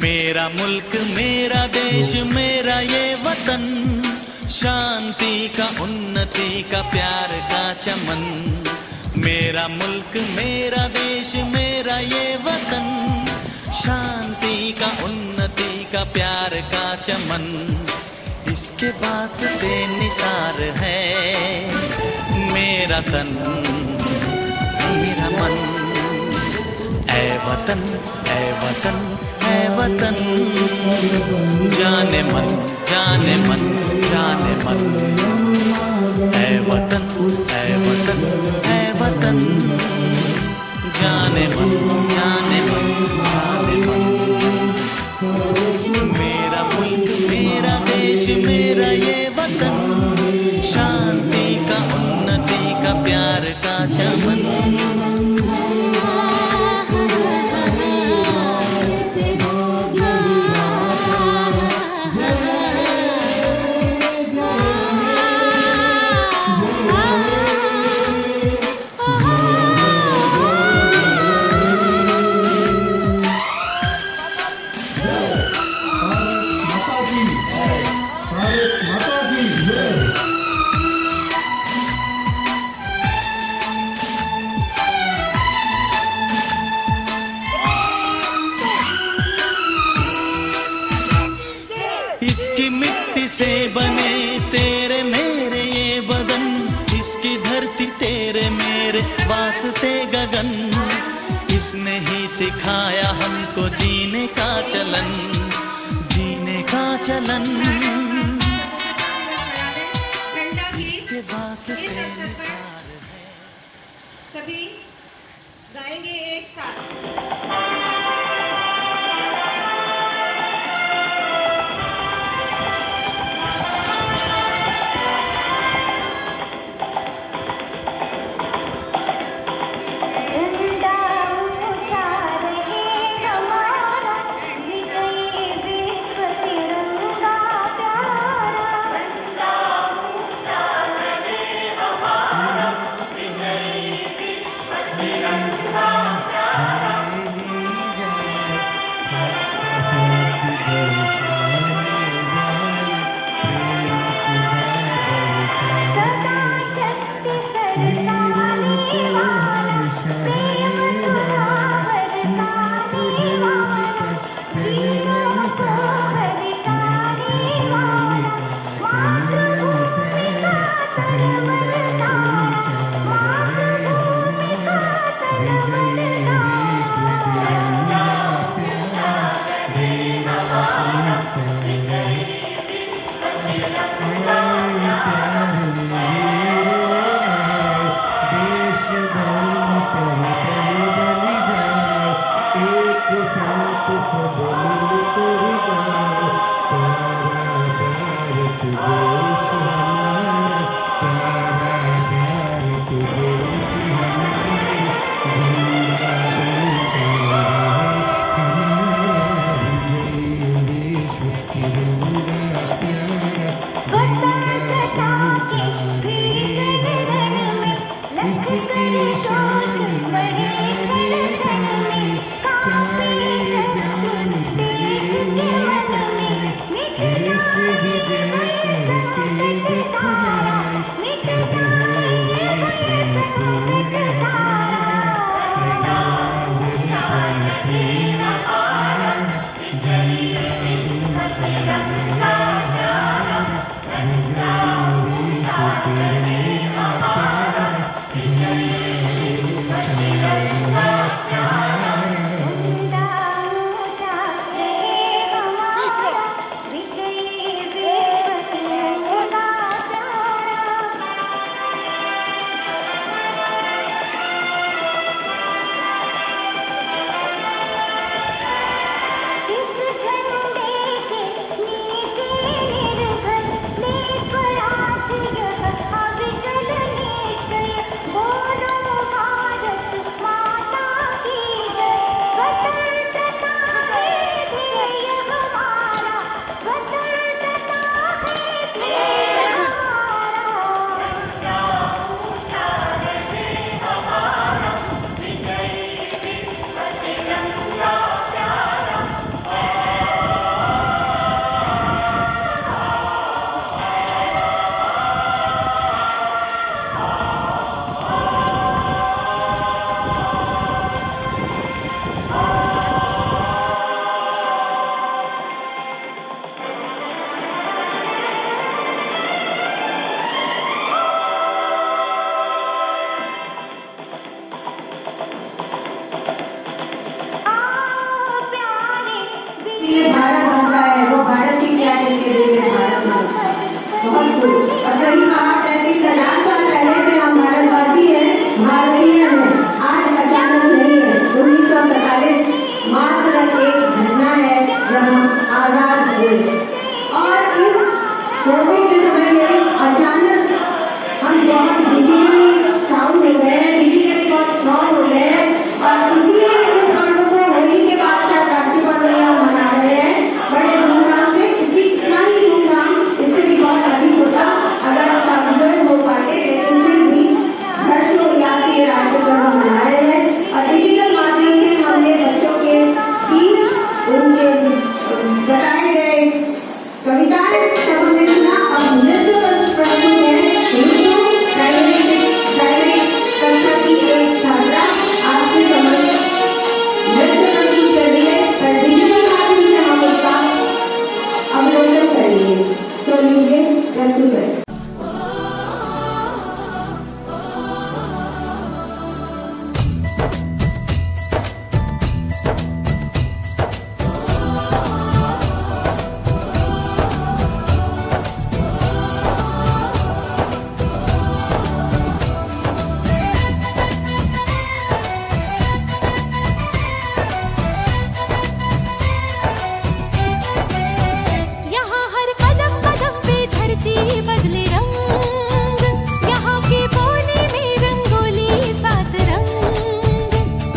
मेरा मुल्क मेरा देश मेरा ये वतन, शांति का उन्नति का प्यार का चमन। मेरा मुल्क मेरा देश मेरा ये वतन, शांति का उन्नति का प्यार का चमन। इसके वास्ते निसार है मेरा तन मेरा मन। ऐ वतन ऐ वतन ऐ वतन, जाने मन जाने मन जाने मन। ऐ वतन ऐ वतन ऐ वतन, जाने मन जाने मन जाने मन। मेरा मुल्क मेरा देश मेरा ये वतन, शांति का उन्नति का प्यार का चमन। इसकी मिट्टी से बने तेरे मेरे ये बदन, इसकी धरती तेरे मेरे वास्ते गगन। इसने ही सिखाया हमको जीने का चलन, जीने का चलन। इसके वास्ते निसार है। सभी गाएंगे एक साथ। एक साथ सब मिल ये भारत बनता है, वो भारत की क्या इसके लिए भारत बनता है। बहुत खूब। और सही कहा, 33,000 साल पहले से हम भारतवासी हैं, भारतीय हैं, आज अचानक नहीं है। 1947 मात्र एक घटना है जब हम आजाद हुए, और इस कोविड के समय में अचानक हम बहुत डिजिटली साउंड हो गए हैं, डिजिटली बहुत स्ट्रॉन्ग हो गए हैं, और इसलिए इस पर्व को होली के बाद शायद राष्ट्रीय पर्व हम मना रहे हैं बड़े धूमधाम से। इतना ही धूमधाम, इससे भी बहुत अधिक होता अगर सावधान हो पाते, लेकिन फिर भी हर्षोल्लास से राष्ट्रीय पर्व मना रहे हैं। और डिजिटल माध्यम से हमने बच्चों के बीच उनके बताए गए कविताएं सब हमने सुना। अब नृत्य प्रस्तुत है, कक्षा की एक छात्रा आपके समझ नृत्य प्रस्तुत कर रही है, पर डिजिटल माध्यम से हम उसका अवलोकन करेंगे। तो लीजिए प्रस्तुत करें। यहाँ हर कदम कदम पे धरती बदले रंग, यहाँ की बोली में रंगोली सात रंग।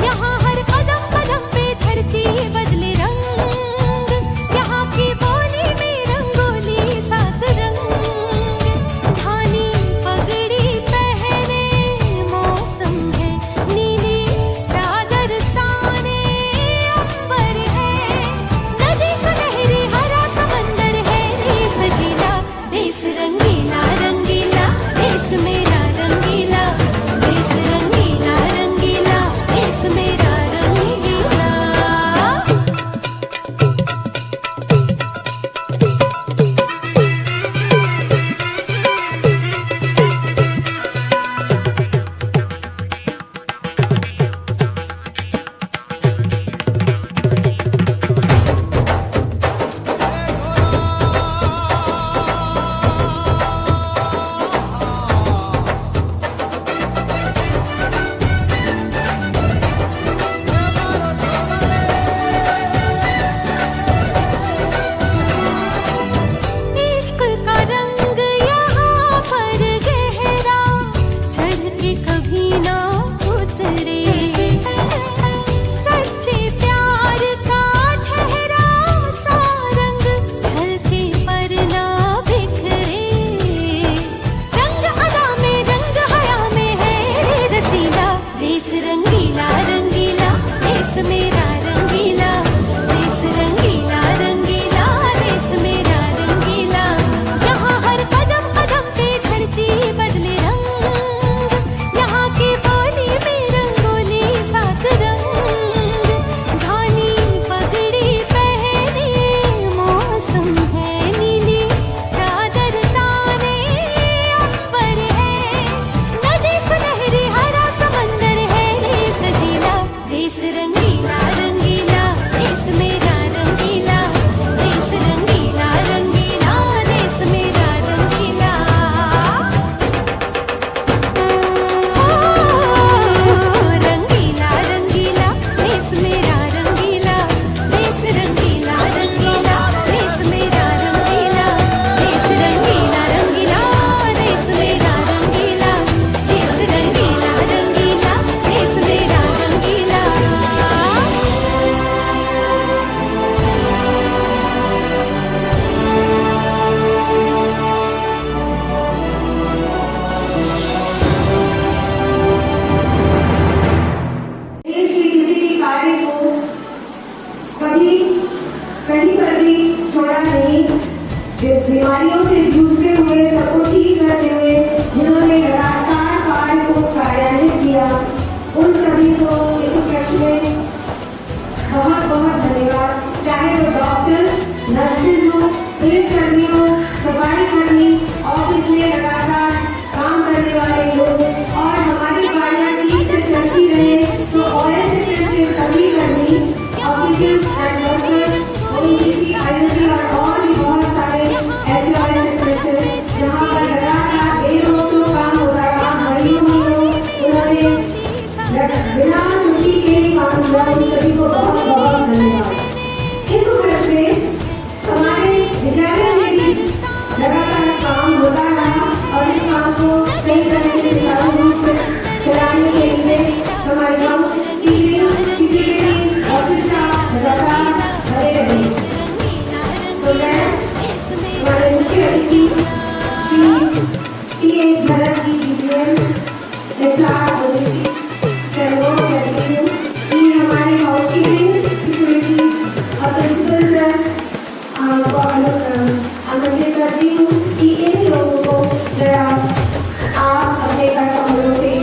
यहाँ हर कदम कदम पे धरती बदले रंग, यहाँ की बोली में रंगोली सात रंग। धानी पगड़ी पहने मौसम है, नीली चादर ताने अंबर है, नदी सुनहरी हरा समंदर है, देश गीला देश रंगीला रंगीला, देश मेरा रंगीला, देश रंगीला रंगीला, देश मेरा रंगीला। इश्क का रंग यहाँ पर गहरा, चढ़ के कभी ना उतरे, सच्चे प्यार का ठहरा सा रंग, छलके पर ना बिखरे। रंग अदा में रंग हया में है रे रसीला, देश रंगीला रंगीला, देश मेरा रंगीला, देश रंगीला रंगीला, देश मेरा रंगीला। यहाँ हर कदम कदम पे धरती बदले रंग, यहाँ की बोली में रंगोली सात रंग। धानी पगड़ी पहने मौसम है, नीली चादर ताने अंबर है, नदी सुनहरी हरा समंदर है, देश गीला देश रंगीला रंगीला, देश मेरा रंगीला, देश रंगीला रंगीला, देश मेरा रंगीला। रंगीला रंगीला, देश मेरा रंगीला, देश रंगीला रंगीला, देश मेरा रंगीला, देश रंगीला रंगीला, देश मेरा रंगीला, देश रंगीला रंगीला, देश मेरा रंगीला। देश के किसी भी कार्य को कभी कहीं पर भी छोड़ा नहीं। बीमारियों से जूझते हुए, सबको ठीक करते हुए जिन्होंने लगातार कार्य को कार्यान्वित किया, उन सभी को इस उपलक्ष्य में बहुत बहुत धन्यवाद। चाहे वो डॉक्टर, नर्सेज हो, पुलिसकर्मी हो, सफाई कर्मी, ऑफिस में लगातार काम करने वाले लोग, और हमारी गाड़ियाँ ठीक से चलती रहे तो ऑयल से के सभी कर्मी, officers and workers, principal sir को आमंत्रित करती हूँ कि इन लोगों को जरा आप अपने कर कमरों से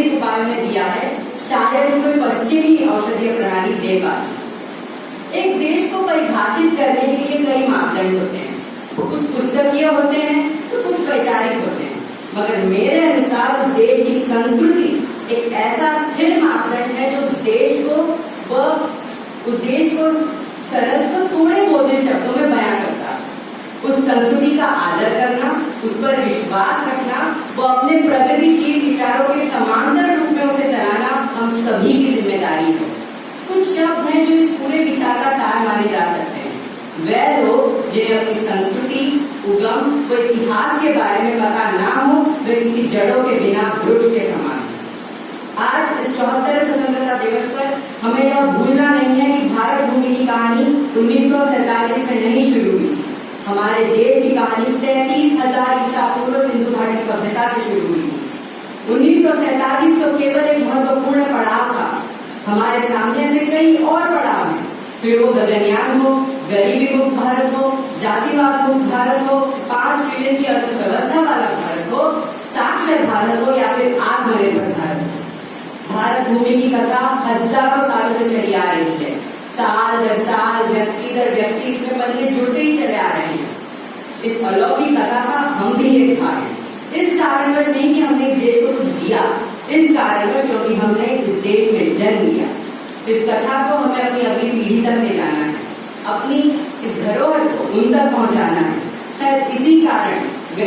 उपाय में दिया है, शायद कोई पश्चिमी औषधीय प्रणाली दे पाए। एक देश को परिभाषित करने के लिए कई मापदंड होते हैं, कुछ पुस्तकीय होते हैं तो कुछ वैचारिक होते हैं, मगर मेरे अनुसार उस देश की संस्कृति एक ऐसा स्थिर मापदंड है जो उस देश को सरल को थोड़े बोझिल शब्दों में बयां करता है। उस संस्कृति का आदर करना, उस पर विश्वास रखना, वो अपने प्रगतिशील विचारों के समांतर रूप में उसे चलाना हम सभी की जिम्मेदारी है। कुछ शब्द हैं जो इस पूरे विचार का सार माने जा सकते हैं। वह लोग जिन्हें अपनी संस्कृति, उगम व इतिहास के बारे में पता ना हो, वे किसी जड़ों के बिना वृक्ष के समान। आज इस 74वें स्वतंत्रता दिवस पर हमें यह भूलना नहीं है कि भारत भूमि की कहानी 1947 में नहीं शुरू हुई। हमारे देश की कहानी 33,000 ईसा पूर्व सिंधु घाटी सभ्यता से शुरू हुई। 1947 तो केवल एक महत्वपूर्ण पड़ाव था, हमारे सामने से कई और पड़ाव हैं। फिर वो गगनयान हो, गरीबी मुक्त भारत हो, जातिवाद मुक्त भारत हो, 5 ट्रिलियन की अर्थव्यवस्था वाला भारत हो, साक्षर भारत हो या फिर आत्मनिर्भर भारत। भारत भूमि की कथा हजारों सालों से चली आ रही है। साल दर साल, व्यक्ति दर व्यक्ति इसमें पन्ने जुड़ते ही चले आ रहे हैं। इस अलौकिक कथा का हम भी एक भाग हैं। इस कारणवश नहीं कि हमने इस देश को कुछ दिया, इस कारणवश क्योंकि हमने इस देश में जन्म लिया। इस कथा को हमें अपनी अगली पीढ़ी तक ले जाना है, अपनी इस धरोहर को उन तक पहुंचाना है। शायद इसी कारण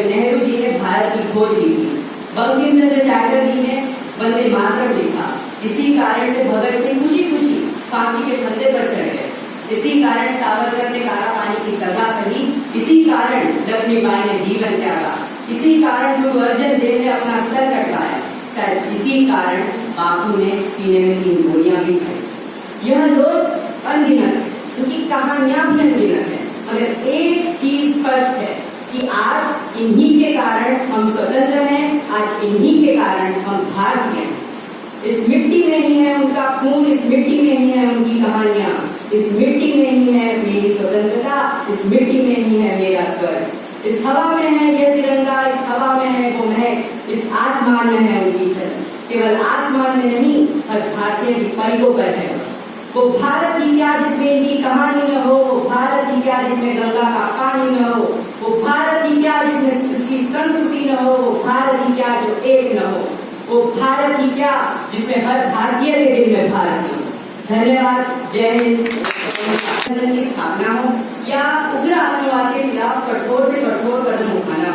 नेहरू जी ने भारत की खोज ली थी, बंकिम चंद्र चटर्जी ने वंदे मातरम लिखा। इसी कारण से भगत सिंह खुशी खुशी फांसी के फंदे पर चढ़ गए। इसी कारण सावरकर ने काला पानी की सजा सही। इसी कारण लक्ष्मीबाई ने जीवन त्यागा। इसी कारण गुरु अर्जन देव ने अपना सर कटवाया। शायद इसी कारण बापू ने सीने में 3 गोलियां भी खाई। यह लोग अनगिनत है, उनकी कहानियां भी अनगिनत है, मगर एक चीज स्पष्ट है कि आज इन्हीं के कारण हम स्वतंत्र हैं, आज इन्हीं के कारण हम भारतीय हैं। इस मिट्टी में ही है उनका खून, इस मिट्टी में ही है उनकी कहानियां, इस मिट्टी में ही है मेरी स्वतंत्रता, इस मिट्टी में ही है मेरा स्वर्ग। इस हवा में है यह तिरंगा, इस हवा में है वो महक, इस आसमान में है उनकी छत। केवल आसमान में नहीं, हर भारतीय की पलकों पर है। वो भारत ही क्या जिसमें इनकी कहानी न हो, वो भारत ही क्या जिसमें गंगा का पानी न हो, वो भारत ही क्या जिसमें इसकी संस्कृति न हो, वो भारत ही क्या जो एक न हो, वो भारत ही क्या जिसमें हर भारतीय के दिल में भारत हो। धन्यवाद। जय हिंद। की स्थापना हो या उग्र आतंकवाद के खिलाफ कठोर से कठोर कदम उठाना,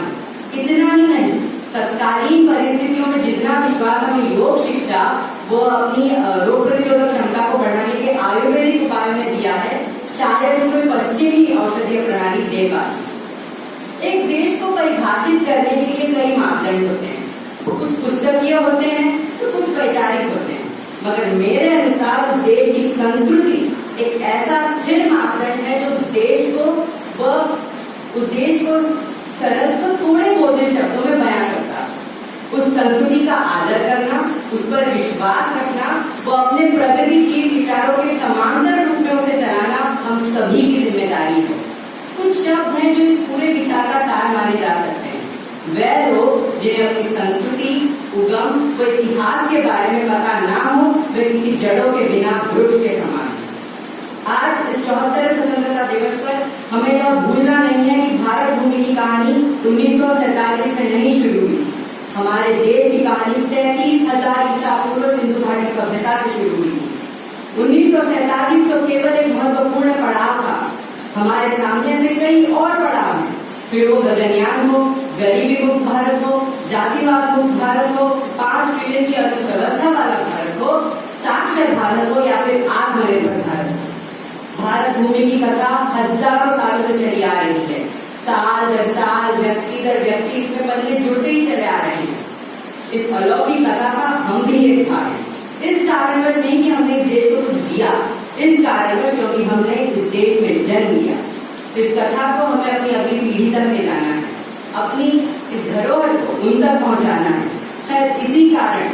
इतना ही नहीं, तत्कालीन परिस्थितियों में जितना विश्वास हमें योग शिक्षा वो अपनी रोग प्रतिरोधक क्षमता को बढ़ाने के आयुर्वेदिक उपायों में दिया है, शायद कोई पश्चिमी औषधीय प्रणाली दे पाए। एक देश को परिभाषित करने के लिए कई मापदंड होते हैं, कुछ पुस्तकीय होते हैं तो कुछ वैचारिक होते हैं, मगर मेरे अनुसार उस देश की संस्कृति एक ऐसा स्थिर मापदंड है जो उस देश को सरल तो थोड़े बोझिल शब्दों में बयां करता है। उस संस्कृति का आदर करना, उस पर विश्वास रखना, वो अपने प्रगतिशील विचारों के समांतर रूप में उसे चलाना हम सभी की जिम्मेदारी है। कुछ शब्द हैं जो इस पूरे विचार का सार माने जा सकते हैं। वह लोग जिन्हें अपनी संस्कृति, उगम व इतिहास के बारे में पता ना हो, वे किसी जड़ों के बिना वृक्ष के समान। आज इस 74वें स्वतंत्रता दिवस पर हमें यह भूलना नहीं है कि भारत भूमि की कहानी 1947 में नहीं शुरू हुई। हमारे देश की कहानी 33,000 ईसा पूर्व सिंधु घाटी सभ्यता से शुरू हुई। 1947 तो केवल एक महत्वपूर्ण पड़ाव था, हमारे सामने से कई और पड़ाव हैं। फिर वो गगनयान हो, गरीबी मुक्त भारत हो, जातिवाद मुक्त भारत हो, 5 ट्रिलियन की अर्थव्यवस्था वाला भारत हो, साक्षर भारत हो या फिर आत्मनिर्भर भारत हो। भारत भूमि की कथा हजारों सालों से चली आ रही है। साल दर साल, व्यक्ति दर व्यक्ति इसमें पन्ने जुड़ते ही चले आ रहे हैं। इस अलौकिक कथा का हम भी एक भाग हैं। इस कारणवश नहीं कि हमने इस देश को कुछ दिया, इस कारणवश क्योंकि हमने इस देश में जन्म लिया। इस कथा को हमें अपनी अगली पीढ़ी तक ले जाना है, अपनी इस धरोहर को उन तक पहुंचाना है। शायद इसी कारण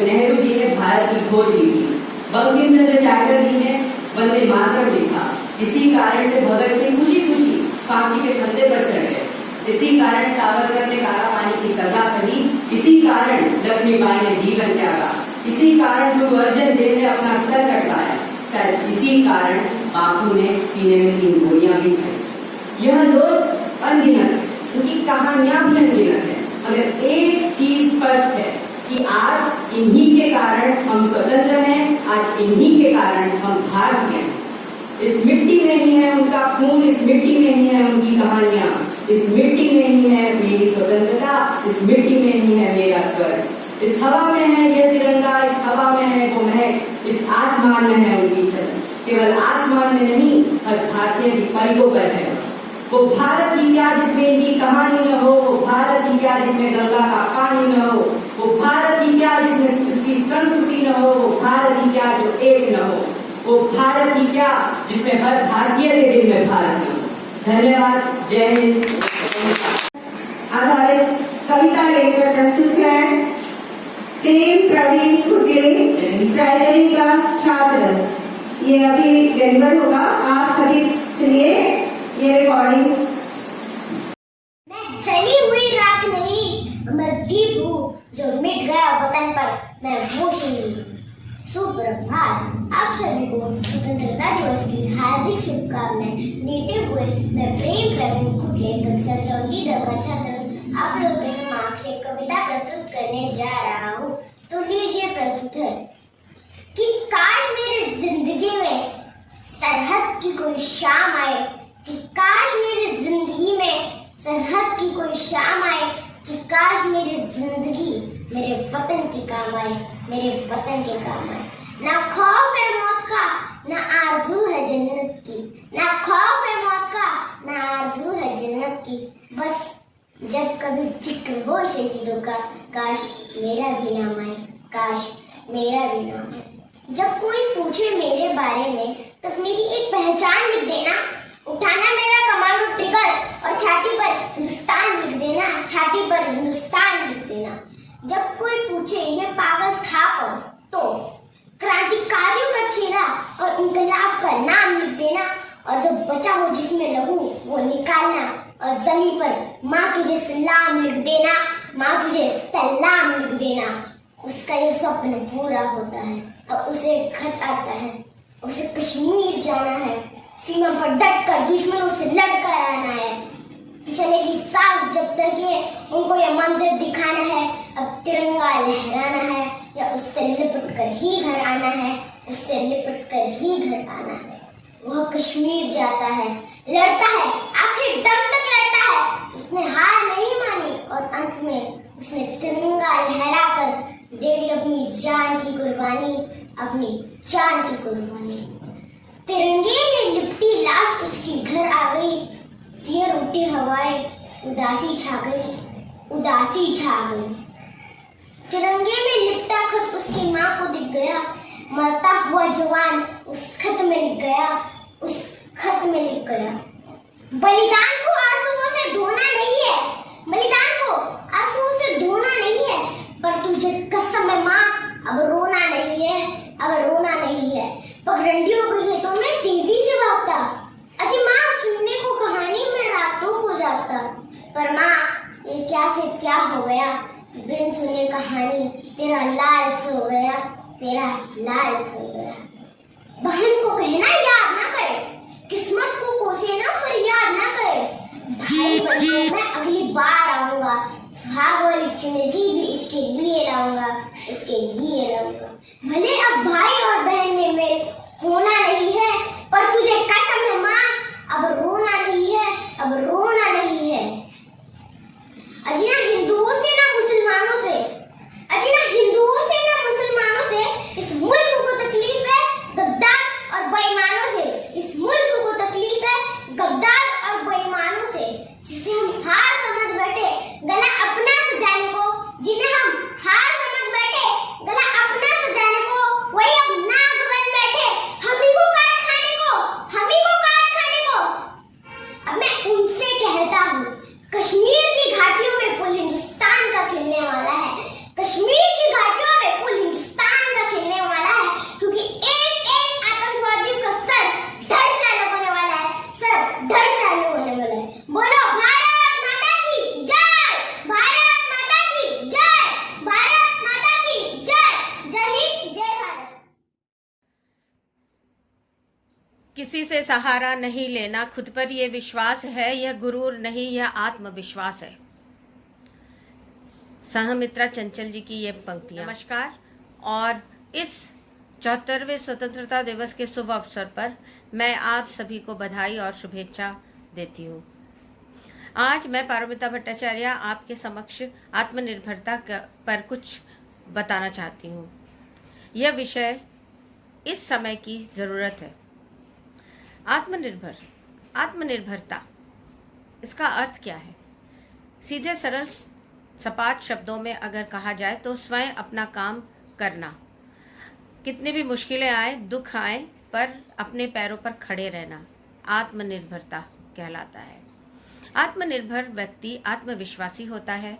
नेहरू जी ने भारत की खोज ली थी, बंकिम चंद्र चटर्जी ने वंदे मातरम लिखा। इसी कारण से भगत सिंह खुशी खुशी फांसी के फंदे पर चढ़ गए। इसी कारण सावरकर ने काला पानी की सजा सही। इसी कारण लक्ष्मीबाई ने जीवन त्यागा। इसी कारण गुरु अर्जन देव ने अपना सर कटवाया। शायद इसी कारण बापू ने सीने में 3 गोलियां भी खाई। यह लोग अनगिनत है, उनकी कहानियां भी अनगिनत है, मगर एक चीज स्पष्ट है कि आज इन्हीं के कारण हम स्वतंत्र हैं, आज इन्हीं के कारण हम भारतीय हैं। इस मिट्टी में ही है उनका खून, इस मिट्टी में ही है उनकी कहानियां, इस मिट्टी में ही है मेरी स्वतंत्रता, इस मिट्टी में ही है मेरा स्वर्ग। इस हवा में है यह तिरंगा, इस हवा में है वो महक, इस आसमान में है उनकी छत। केवल आसमान में नहीं, हर भारतीय की पलकों पर है। वो भारत ही क्या जिसमें इनकी कहानी न हो, वो भारत ही क्या जिसमें गंगा का पानी न हो, वो भारत ही क्या जिसमें इसकी संस्कृति न हो, वो भारत ही क्या जो एक न हो, वो भारत ही क्या जिसमें हर भारतीय के दिल में भारत हो। धन्यवाद। जय हिंद। आधारित कविता लेकर प्रस्तुत है प्रेम प्रवीण खुटे, प्राइमरी का छात्र। ये अभी डिलीवर होगा, आप सभी सुनिए ये रिकॉर्डिंग। मैं जली हुई राख नहीं, मैं दीप हूँ जो मिट गया वतन पर, मैं वो सुप्रभात। आप सभी को स्वतंत्रता दिवस की हार्दिक शुभकामनाएं देते हुए मैं प्रेम प्रवीण कुटले कक्षा 4 का छात्र आप लोगों के समक्ष एक कविता प्रस्तुत करने जा रहा हूँ। तो लीजिए प्रस्तुत है कि काश मेरी जिंदगी में सरहद की कोई शाम आए, कि काश मेरी जिंदगी में सरहद की कोई शाम आए, कि काश मेरी जिंदगी मेरे वतन के काम आए, मेरे वतन के काम आए। ना खौफ है मौत का, ना आरज़ू है जन्नत की, ना खौफ है मौत का, ना आरज़ू है जन्नत की। बस जब कभी जिक्र हो शहीदों का, काश मेरा भी नाम आए, काश मेरा भी नाम आए। जब कोई पूछे मेरे बारे में तो मेरी एक पहचान लिख देना, उठाना मेरा कमांडो ट्रिगर और छाती पर हिंदुस्तान लिख देना, छाती पर हिंदुस्तान लिख देना। जब कोई पूछे ये पागल था कौन, तो क्रांतिकारियों का चेहरा और इंकलाब का नाम लिख देना, और जो बचा हो जिसमें लहू वो निकालना, और जमीन पर माँ तुझे सलाम लिख देना, माँ तुझे सलाम लिख देना। उसका ये स्वप्न पूरा होता है और उसे खत आता है, उसे कश्मीर जाना है, सीमा पर डट कर दुश्मनों से लड़कर आना है। चलेगी सांस जब तक ये उनको ये मंजर दिखाना है, अब तिरंगा लहराना है या उससे लिपट कर ही घर आना है, उससे लिपट कर ही घर आना है। वह कश्मीर जाता है, लड़ता है, आखिर दम तक लड़ता है, उसने हार नहीं मानी और अंत में उसने तिरंगा लहरा कर दे दी अपनी जान की कुर्बानी, अपनी जान की कुर्बानी। तिरंगे में लिपटी लाश उसकी घर आ गई, सिर उठी हवाएं, उदासी छा गई, उदासी छा गई। तिरंगे में लिपटा खत उसकी माँ को दिख गया, मरता हुआ जवान उस खत में लिख गया, उस खत में लिख गया। बलिदान को आंसुओं से धोना नहीं है, बलिदान को आंसुओं से धोना नहीं है, पर तुझे कसम है माँ अब रोना नहीं है, अब रोना नहीं है। पगडंडी हो गई है तो मैं तेजी से भागता, अजी माँ सुनने को कहानी में रातों को जागता, पर माँ ये क्या से क्या हो गया, बिन सुने कहानी तेरा लाल सो गया, तेरा लाल सो गया। बहन को कहना याद ना करे, किस्मत को कोसे ना पर याद ना करे। भाई बनकर मैं अगली बार आऊंगा, सुहाग वाली चुनरी भी इसके लिए लाऊंगा, इसके लिए लाऊंगा। भले अब भाई और बहन में मेरे होना नहीं है, पर तुझे कसम है माँ अब रोना नहीं है, अब रोना नहीं है। अजी ना हिंदुओं से ना मुसलमानों से, अजी ना हिंदुओं से ना मुसलमानों से इस मुल्क को तकलीफ है गद्दार और बेईमानों से, इस मुल्क को तकलीफ है गद्दार और बेईमानों से, जिसे हम हार समझ बैठे गला अपना सजाने को, जिन्हें हम हार समझ बैठे गला अपना सजाने को, वही अब नाग बन बैठे हम ही को काट खाने को, हम ही को काट खाने को। अब मैं उनसे कहता हूँ कश्मीर की घाटियों में फुल हिंदुस्तान का खिलने वाला है, कश्मीर की घाटियों में फुल हिंदुस्तान का खिलने वाला है, क्योंकि एक एक आतंकवादी का सर धड़ से अलग होने वाला है, सर धड़ से अलग होने वाला है। बोलो भारत माता की जय, भारत माता की जय, भारत माता की जय, जय हिंद जय भारत। किसी से सहारा नहीं लेना, खुद पर यह विश्वास है, यह गुरूर नहीं, यह आत्मविश्वास है। सहमित्रा चंचल जी की ये पंक्तियां। नमस्कार, और इस 74वें स्वतंत्रता दिवस के शुभ अवसर पर मैं आप सभी को बधाई और शुभेच्छा देती हूँ। आज मैं पारमिता भट्टाचार्य आपके समक्ष आत्मनिर्भरता पर कुछ बताना चाहती हूँ। यह विषय इस समय की ज़रूरत है। आत्मनिर्भरता, इसका अर्थ क्या है? सीधे सरल सपाट शब्दों में अगर कहा जाए तो स्वयं अपना काम करना, कितनी भी मुश्किलें आए, दुख आए, पर अपने पैरों पर खड़े रहना आत्मनिर्भरता कहलाता है। आत्मनिर्भर व्यक्ति आत्मविश्वासी होता है,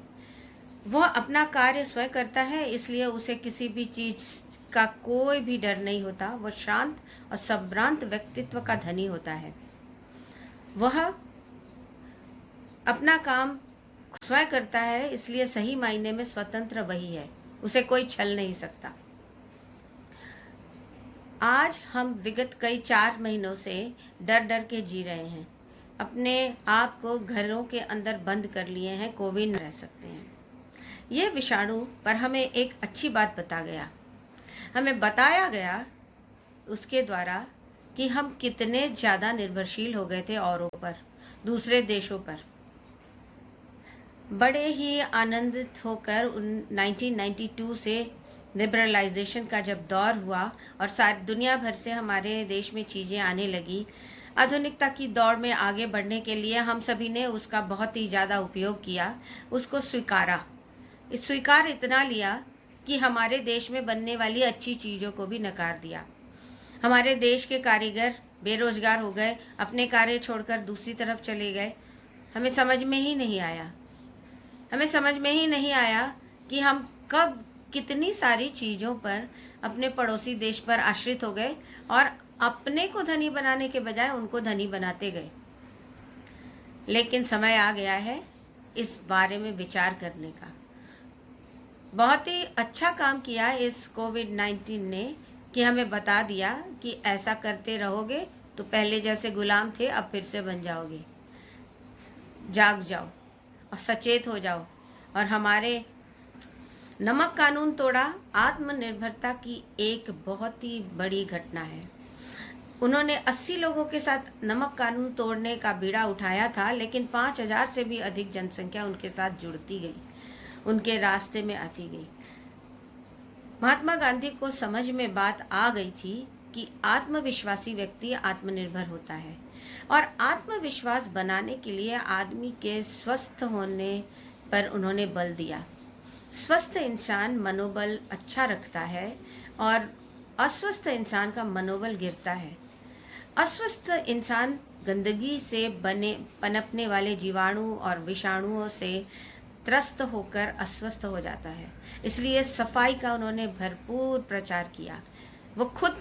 वह अपना कार्य स्वयं करता है, इसलिए उसे किसी भी चीज का कोई भी डर नहीं होता। वह शांत और संभ्रांत व्यक्तित्व का धनी होता है। वह अपना काम स्वयं करता है, इसलिए सही मायने में स्वतंत्र वही है, उसे कोई छल नहीं सकता। आज हम विगत कई 4 महीनों से डर डर के जी रहे हैं, अपने आप को घरों के अंदर बंद कर लिए हैं, कोविड न रह सकते हैं। ये विषाणु पर हमें एक अच्छी बात हमें बताया गया उसके द्वारा कि हम कितने ज़्यादा निर्भरशील हो गए थे औरों पर, दूसरे देशों पर। बड़े ही आनंदित होकर 1992 से लिबरलाइजेशन का जब दौर हुआ और सारी दुनिया भर से हमारे देश में चीज़ें आने लगी, आधुनिकता की दौड़ में आगे बढ़ने के लिए हम सभी ने उसका बहुत ही ज़्यादा उपयोग किया, उसको स्वीकार इतना लिया कि हमारे देश में बनने वाली अच्छी चीज़ों को भी नकार दिया। हमारे देश के कारीगर बेरोजगार हो गए, अपने कार्य छोड़कर दूसरी तरफ चले गए। हमें समझ में ही नहीं आया कि हम कब कितनी सारी चीज़ों पर अपने पड़ोसी देश पर आश्रित हो गए और अपने को धनी बनाने के बजाय उनको धनी बनाते गए। लेकिन समय आ गया है इस बारे में विचार करने का। बहुत ही अच्छा काम किया इस कोविड-19 ने कि हमें बता दिया कि ऐसा करते रहोगे तो पहले जैसे गुलाम थे अब फिर से बन जाओगे। जाग जाओ और सचेत हो जाओ। और हमारे नमक कानून तोड़ा आत्मनिर्भरता की एक बहुत ही बड़ी घटना है। उन्होंने 80 लोगों के साथ नमक कानून तोड़ने का बीड़ा उठाया था, लेकिन 5000 से भी अधिक जनसंख्या उनके साथ जुड़ती गई, उनके रास्ते में आती गई। महात्मा गांधी को समझ में बात आ गई थी कि आत्मविश्वासी व्यक्ति आत्मनिर्भर होता है और आत्मविश्वास बनाने के लिए आदमी के स्वस्थ होने पर उन्होंने बल दिया। स्वस्थ इंसान मनोबल अच्छा रखता है और अस्वस्थ इंसान का मनोबल गिरता है। अस्वस्थ इंसान गंदगी से पनपने वाले जीवाणु और विषाणुओं से त्रस्त होकर अस्वस्थ हो जाता है। इसलिए सफाई का उन्होंने भरपूर प्रचार किया। वो खुद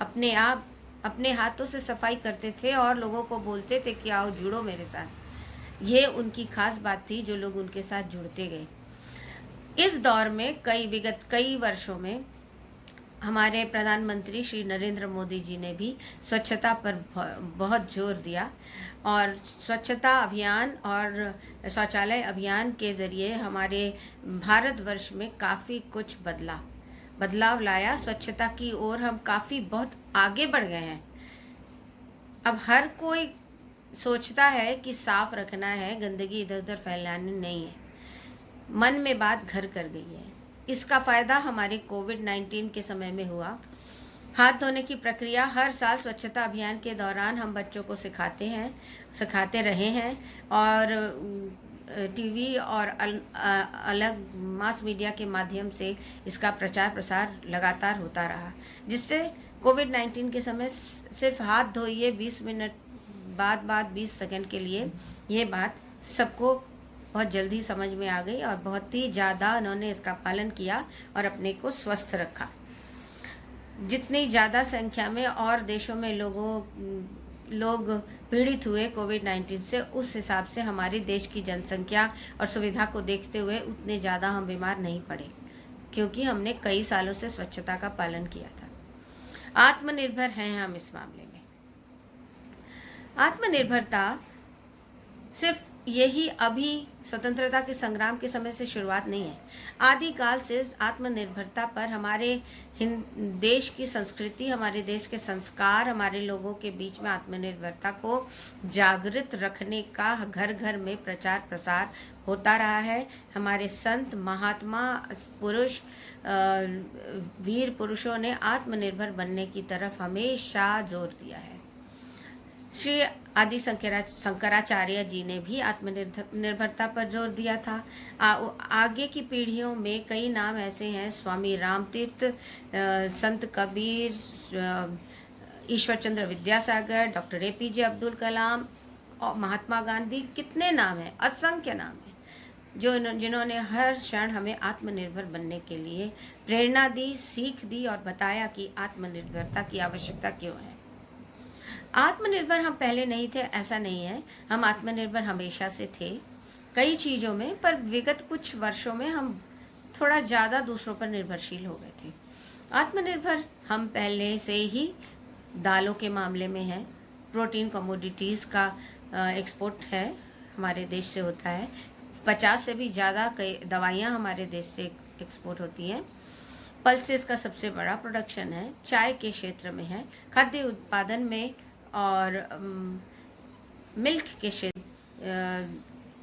अपने हाथों से सफाई करते थे और लोगों को बोलते थे कि आओ जुड़ो मेरे साथ। ये उनकी खास बात थी जो लोग उनके साथ जुड़ते गए। इस दौर में विगत कई वर्षों में हमारे प्रधानमंत्री श्री नरेंद्र मोदी जी ने भी स्वच्छता पर बहुत जोर दिया और स्वच्छता अभियान और शौचालय अभियान के ज़रिए हमारे भारतवर्ष में काफ़ी कुछ बदलाव लाया। स्वच्छता की ओर हम काफ़ी बहुत आगे बढ़ गए हैं। अब हर कोई सोचता है कि साफ रखना है, गंदगी इधर उधर फैलानी नहीं है। मन में बात घर कर गई है। इसका फ़ायदा हमारे कोविड-19 के समय में हुआ। हाथ धोने की प्रक्रिया हर साल स्वच्छता अभियान के दौरान हम बच्चों को सिखाते रहे हैं और टीवी और अलग मास मीडिया के माध्यम से इसका प्रचार प्रसार लगातार होता रहा, जिससे कोविड-19 के समय सिर्फ हाथ धोइए 20 मिनट बाद 20 सेकंड के लिए, ये बात सबको बहुत जल्दी समझ में आ गई और बहुत ही ज़्यादा उन्होंने इसका पालन किया और अपने को स्वस्थ रखा। जितनी ज़्यादा संख्या में और देशों में लोग पीड़ित हुए कोविड-19 से, उस हिसाब से हमारे देश की जनसंख्या और सुविधा को देखते हुए उतने ज़्यादा हम बीमार नहीं पड़े, क्योंकि हमने कई सालों से स्वच्छता का पालन किया था। आत्मनिर्भर हैं हम इस मामले में। आत्मनिर्भरता सिर्फ यही अभी स्वतंत्रता के संग्राम के समय से शुरुआत नहीं है। आदिकाल से आत्मनिर्भरता पर हमारे देश की संस्कृति, हमारे देश के संस्कार, हमारे लोगों के बीच में आत्मनिर्भरता को जागृत रखने का घर घर में प्रचार प्रसार होता रहा है। हमारे संत, महात्मा, पुरुष, वीर पुरुषों ने आत्मनिर्भर बनने की तरफ हमेशा जोर दिया है। श्री आदि शंकराचार्य जी ने भी आत्मनिर्भरता पर जोर दिया था। आगे की पीढ़ियों में कई नाम ऐसे हैं, स्वामी रामतीर्थ, संत कबीर, ईश्वर चंद्र विद्यासागर, डॉक्टर APJ अब्दुल कलाम और महात्मा गांधी। कितने नाम हैं, असंख्य नाम हैं जिन्होंने हर क्षण हमें आत्मनिर्भर बनने के लिए प्रेरणा दी, सीख दी और बताया कि आत्मनिर्भरता की आवश्यकता क्यों है। आत्मनिर्भर हम पहले नहीं थे ऐसा नहीं है, हम आत्मनिर्भर हमेशा से थे कई चीज़ों में, पर विगत कुछ वर्षों में हम थोड़ा ज़्यादा दूसरों पर निर्भरशील हो गए थे। आत्मनिर्भर हम पहले से ही दालों के मामले में हैं, प्रोटीन कमोडिटीज़ का एक्सपोर्ट है, हमारे देश से होता है। 50 से भी ज़्यादा कई दवाइयाँ हमारे देश से एक्सपोर्ट होती हैं। पल्सेस का सबसे बड़ा प्रोडक्शन है, चाय के क्षेत्र में है, खाद्य उत्पादन में और मिल्क के क्षेत्र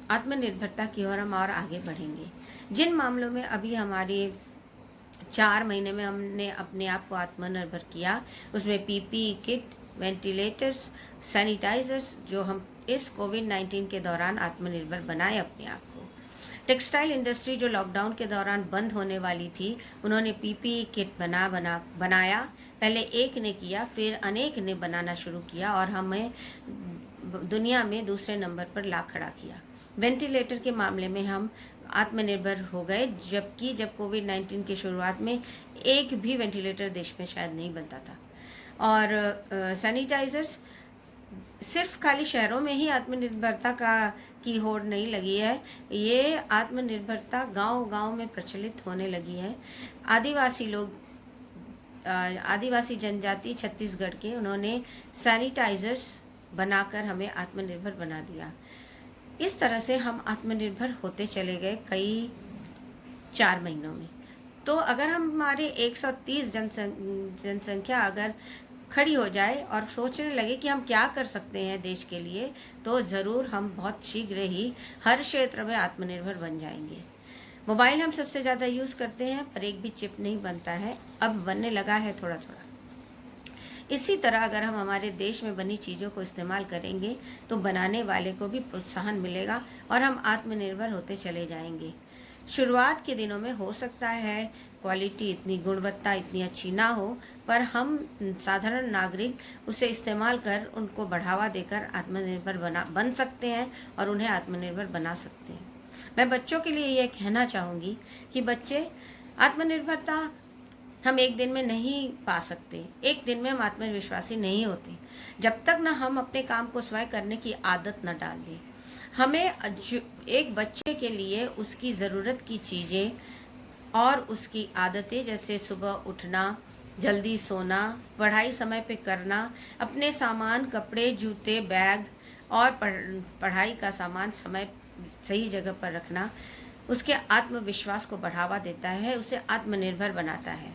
आत्मनिर्भरता की ओर हम और आगे बढ़ेंगे। जिन मामलों में अभी हमारी 4 महीने में हमने अपने आप को आत्मनिर्भर किया, उसमें पीपीई किट, वेंटिलेटर्स, सैनिटाइजर्स, जो हम इस कोविड-19 के दौरान आत्मनिर्भर बनाए अपने आप को। टेक्सटाइल इंडस्ट्री जो लॉकडाउन के दौरान बंद होने वाली थी, उन्होंने पीपीई किट बनाया। पहले एक ने किया, फिर अनेक ने बनाना शुरू किया और हमें दुनिया में दूसरे नंबर पर ला खड़ा किया। वेंटिलेटर के मामले में हम आत्मनिर्भर हो गए, जबकि जब कोविड-19 की शुरुआत में एक भी वेंटिलेटर देश में शायद नहीं बनता था। और सैनिटाइजर्स सिर्फ खाली शहरों में ही आत्मनिर्भरता की होड़ नहीं लगी है, ये आत्मनिर्भरता गांव-गांव में प्रचलित होने लगी है। आदिवासी जनजाति छत्तीसगढ़ के, उन्होंने सैनिटाइजर्स बनाकर हमें आत्मनिर्भर बना दिया। इस तरह से हम आत्मनिर्भर होते चले गए कई 4 महीनों में। तो अगर हम हमारे 130 जनसंख्या अगर खड़ी हो जाए और सोचने लगे कि हम क्या कर सकते हैं देश के लिए, तो ज़रूर हम बहुत शीघ्र ही हर क्षेत्र में आत्मनिर्भर बन जाएंगे। मोबाइल हम सबसे ज़्यादा यूज़ करते हैं, पर एक भी चिप नहीं बनता है, अब बनने लगा है थोड़ा थोड़ा। इसी तरह अगर हम हमारे देश में बनी चीज़ों को इस्तेमाल करेंगे तो बनाने वाले को भी प्रोत्साहन मिलेगा और हम आत्मनिर्भर होते चले जाएंगे। शुरुआत के दिनों में हो सकता है क्वालिटी इतनी, गुणवत्ता इतनी अच्छी ना हो, पर हम साधारण नागरिक उसे इस्तेमाल कर उनको बढ़ावा देकर आत्मनिर्भर बन सकते हैं और उन्हें आत्मनिर्भर बना सकते हैं। मैं बच्चों के लिए ये कहना चाहूँगी कि बच्चे, आत्मनिर्भरता हम एक दिन में नहीं पा सकते, एक दिन में हम आत्मविश्वासी नहीं होते जब तक न हम अपने काम को स्वयं करने की आदत न डाल दें। हमें एक बच्चे के लिए उसकी ज़रूरत की चीज़ें और उसकी आदतें, जैसे सुबह उठना, जल्दी सोना, पढ़ाई समय पे करना, अपने सामान, कपड़े, जूते, बैग और पढ़ाई का सामान समय सही जगह पर रखना, उसके आत्मविश्वास को बढ़ावा देता है, उसे आत्मनिर्भर बनाता है।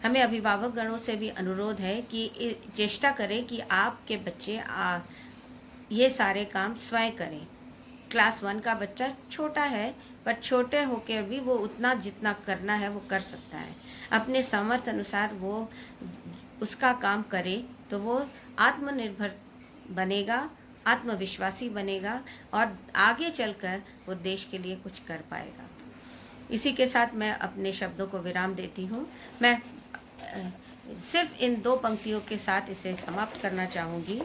हमें अभिभावक गणों से भी अनुरोध है कि चेष्टा करें कि आपके बच्चे ये सारे काम स्वयं करें। क्लास 1 का बच्चा छोटा है, पर छोटे होकर भी वो उतना जितना करना है वो कर सकता है। अपने सामर्थ्य अनुसार वो उसका काम करे तो वो आत्मनिर्भर बनेगा, आत्मविश्वासी बनेगा और आगे चलकर वो देश के लिए कुछ कर पाएगा। इसी के साथ मैं अपने शब्दों को विराम देती हूँ। मैं सिर्फ इन 2 पंक्तियों के साथ इसे समाप्त करना चाहूँगी।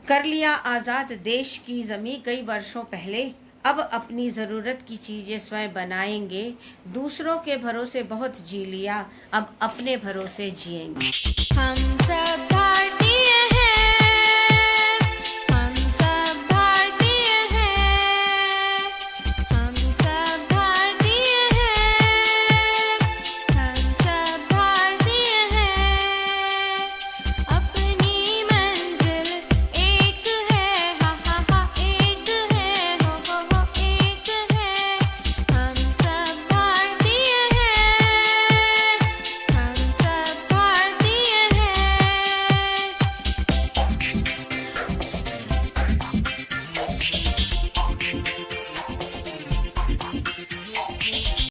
कर लिया आज़ाद देश की ज़मीं कई वर्षों पहले, अब अपनी ज़रूरत की चीज़ें स्वयं बनाएंगे। दूसरों के भरोसे बहुत जी लिया, अब अपने भरोसे जिएंगे। हम सब भारतीय